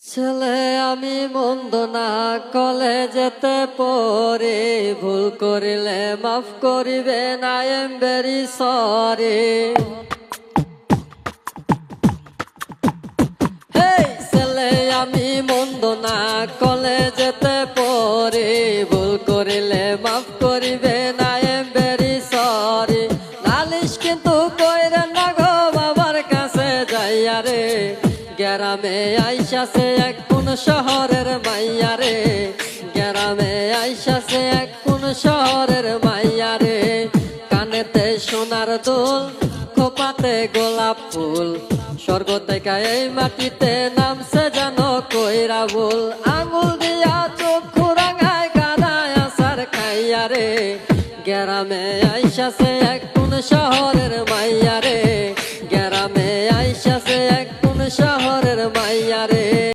ছেলে আমি মন্দ না কলেজেতে পড়ে ভুল করিলে মাফ করিবেন আই এম ভেরি সরি। ছেলে আমি মন্দ না কলেজেতে পড়ে ভুল করিলে মাফ করিবেন আই এম ভেরি সরি। নালিশ কিন্তু কইরেন না গো বাবার কাছে যাইয়া রে, গ্রামে আইসাছে এক কোন শহরের মাইয়া রে, গ্রামে আইসাছে এক কোন শহরের মাইয়া রে। কানেতে সোনার দুল, খোপাতে গোলাপ ফুল, স্বর্গ থেকে এই মাটিতে নামছে যেন কইরা ভুল। আঙুল দিয়া চক্ষু রাঙায় কাদায় আসার খাইয়া রে, গ্রামে আইসাছে এক কোন শহরের মাইয়া রে,